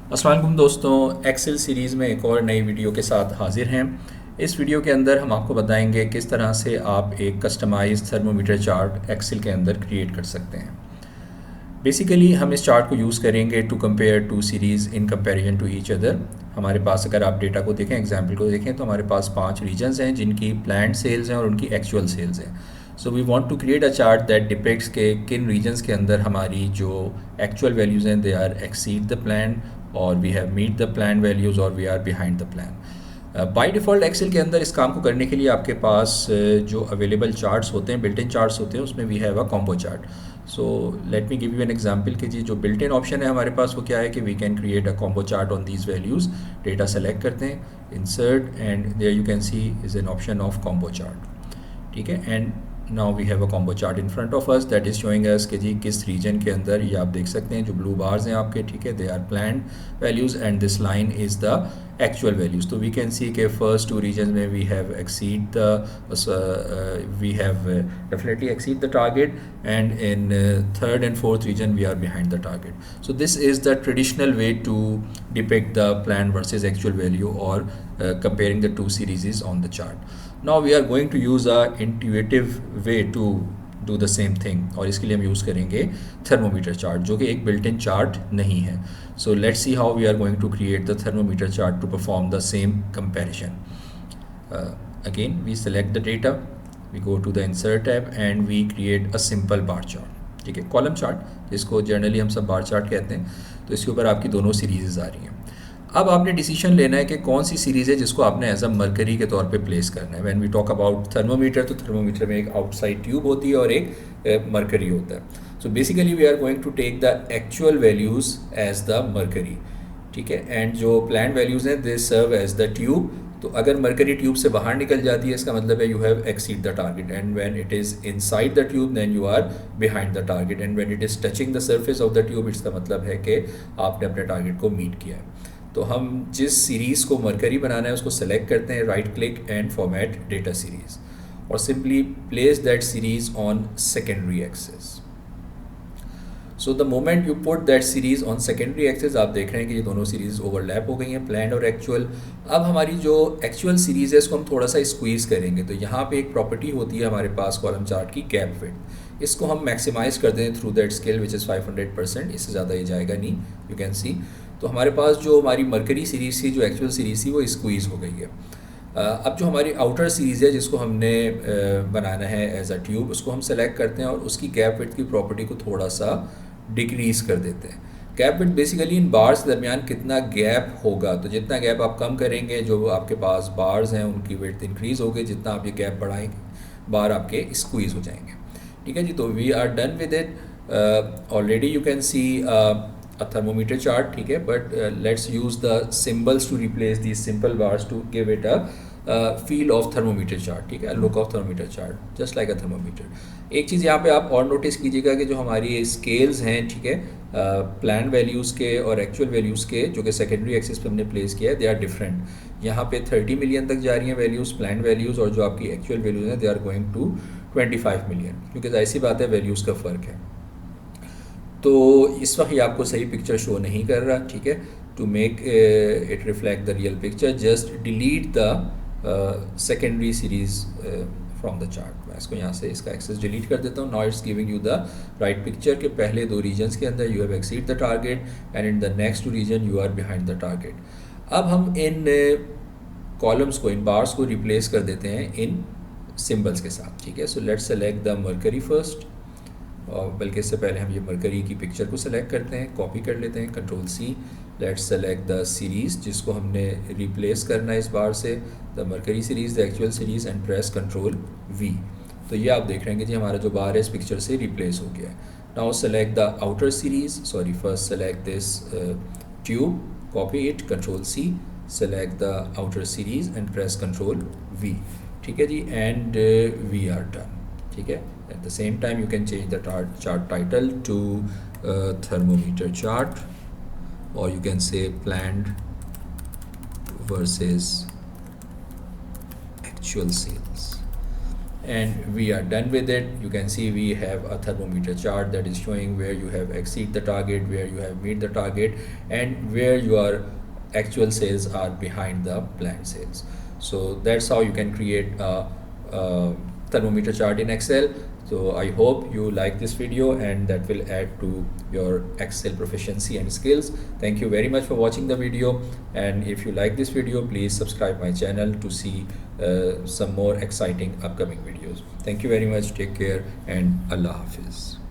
अस्सलाम वालेकुम दोस्तों, एक्सेल सीरीज़ में एक और नई वीडियो के साथ हाजिर हैं। इस वीडियो के अंदर हम आपको बताएंगे किस तरह से आप एक कस्टमाइज्ड थर्मोमीटर चार्ट एक्सेल के अंदर क्रिएट कर सकते हैं। बेसिकली हम इस चार्ट को यूज़ करेंगे to compare two series in comparison to each other. हमारे पास अगर आप डेटा को देखें, एग्जाम्पल को देखें, तो हमारे पास 5 रीजन्स हैं जिनकी प्लान्ड सेल्स हैं और उनकी एक्चुअल सेल्स हैं। So we want to create a chart that depicts के किन रीजन्स के अंदर हमारी जो एक्चुअल वैल्यूज़ हैं they are exceed the plan, और we have meet the plan values, और we are behind the plan. By default Excel के अंदर इस काम को करने के लिए आपके पास जो अवेलेबल चार्ट्स होते हैं, बिल्ट इन चार्ट्स होते हैं, उसमें we have a combo chart. So let me give you an example कि जी जो बिल्ट इन ऑप्शन है हमारे पास वो क्या है कि we can create a combo chart on these values. Data select करते हैं, insert, and there you can see is an option of combo chart. ठीक है, and now we have a combo chart in front of us that is showing us कि जी किस reason के अंदर, ये आप देख सकते हैं जो ब्लू बार्स हैं आपके, ठीक है, they are planned values and this line is the actual values. तो वी कैन सी के फर्स्ट 2 रीजन में we have exceed the we have definitely exceed the target, and in third and fourth region we are behind the target. So this is the traditional way to depict the plan versus actual value, or comparing the two series on the chart. Now we are going to use a intuitive way to do the same thing, और इसके लिए हम use करेंगे thermometer chart, जो कि एक built in chart नहीं है। So let's see how we are going to create the thermometer chart to perform the same comparison. Again we select the data, we go to the insert tab and we create a simple bar chart। ठीक है, column chart जिसको generally हम सब bar chart कहते हैं। तो इसके ऊपर आपकी दोनों सीरीज़ आ रही हैं। अब आपने डिसीजन लेना है कि कौन सी सीरीज़ है जिसको आपने एज अ मरकरी के तौर पे प्लेस करना है। When we talk about thermometer, तो थर्मोमीटर में एक आउटसाइड ट्यूब होती है और एक मरकरी होता है। So basically we are going to take the actual values as the mercury. ठीक है, एंड जो प्लान वैल्यूज़ हैं they serve as the tube. तो अगर मरकरी ट्यूब से बाहर निकल जाती है, इसका मतलब है you have exceed the target, and when it is inside the tube then you are behind the target, and when it is touching the surface of the tube, इसका मतलब है कि आपने अपने टारगेट को मीट किया है। तो हम जिस सीरीज़ को मरकरी बनाना है उसको सेलेक्ट करते हैं, right click and format data series, और simply place that series on secondary axis. So the moment you put that series on secondary axis, आप देख रहे हैं कि ये दोनों सीरीज़ ओवरलैप हो गई हैं, प्लान्ड और एक्चुअल। अब हमारी जो एक्चुअल सीरीज़ है इसको हम थोड़ा सा स्क्वीज़ करेंगे। तो यहाँ पे एक प्रॉपर्टी होती है हमारे पास कॉलम चार्ट की, गैप विड्थ। इसको हम मैक्सिमाइज़ कर दें through that scale which is 500%, इससे ज़्यादा ये जाएगा नहीं, यू कैन सी। तो हमारे पास जो हमारी मरकरी सीरीज़ थी, जो एक्चुअल सीरीज़ थी, वो स्क्वीज़ हो गई है। अब जो हमारी आउटर सीरीज़ है जिसको हमने बनाना है एज अ ट्यूब, उसको हम सेलेक्ट करते हैं और उसकी गैप विड्थ की प्रॉपर्टी को थोड़ा सा डिक्रीज़ कर देते हैं। गैप विड्थ बेसिकली इन बार्स के दरमियान कितना गैप होगा, तो जितना गैप आप कम करेंगे, जो आपके पास बार्स हैं उनकी विड्थ इंक्रीज़ होगी, जितना आप ये गैप बढ़ाएंगे बार आपके स्क्वीज़ हो जाएंगे। ठीक है जी, तो we are done with it. Already you can see a thermometer chart, ठीक है, but let's use the symbols to replace these simple bars to give it a feel of thermometer chart, ठीक है, look of thermometer chart just like a thermometer। एक चीज़ यहाँ पे आप और notice कीजिएगा कि जो हमारी स्केल्स हैं, ठीक है, प्लान वैल्यूज़ के और एक्चुअल वैल्यूज़ के, जो कि सेकेंडरी एक्सिस पे हमने प्लेस किया है, दे आर डिफरेंट। यहाँ पे 30 मिलियन तक जा रही हैं वैल्यूज़, प्लान वैल्यूज़, और जो आपकी एक्चुअल वैल्यूज़ हैं they are going to 25 million, क्योंकि जाहिर सी बात है वैल्यूज़ का फ़र्क है। तो इस वक्त ये आपको सही पिक्चर शो नहीं कर रहा, ठीक है। To make it reflect the real picture, just delete the secondary series from the chart. मैं इसको यहाँ से इसका एक्सेस डिलीट कर देता हूँ। Now it's giving you the right picture के पहले 2 रीजन्स के अंदर you have exceed the target, and in the next 2 region you are behind the target. अब हम इन कॉलम्स को, इन बार्स को रिप्लेस कर देते हैं इन सिम्बल्स के साथ, ठीक है। So let's select the mercury first, और बल्कि इससे पहले हम ये मरकरी की पिक्चर को सेलेक्ट करते हैं, कॉपी कर लेते हैं, control C. Let's select the series जिसको हमने रिप्लेस करना है इस बार से, the mercury series, the actual series, and press control V. तो ये आप देख रहे हैं कि जी हमारा जो बार है इस पिक्चर से रिप्लेस हो गया है। Now select the outer series, sorry, first select this tube, copy it, control C, select the outer series and press control V. ठीक है जी, एंड वी आर डन, ठीक है। At the same time you can change the chart title to thermometer chart, or you can say planned versus actual sales, and we are done with it. You can see we have a thermometer chart that is showing where you have exceed the target, where you have meet the target, and where your actual sales are behind the planned sales. So that's how you can create a thermometer chart in Excel. So I hope you like this video and that will add to your Excel proficiency and skills. Thank you very much for watching the video, and if you like this video, please subscribe my channel to see some more exciting upcoming videos. Thank you very much. Take care and Allah Hafiz.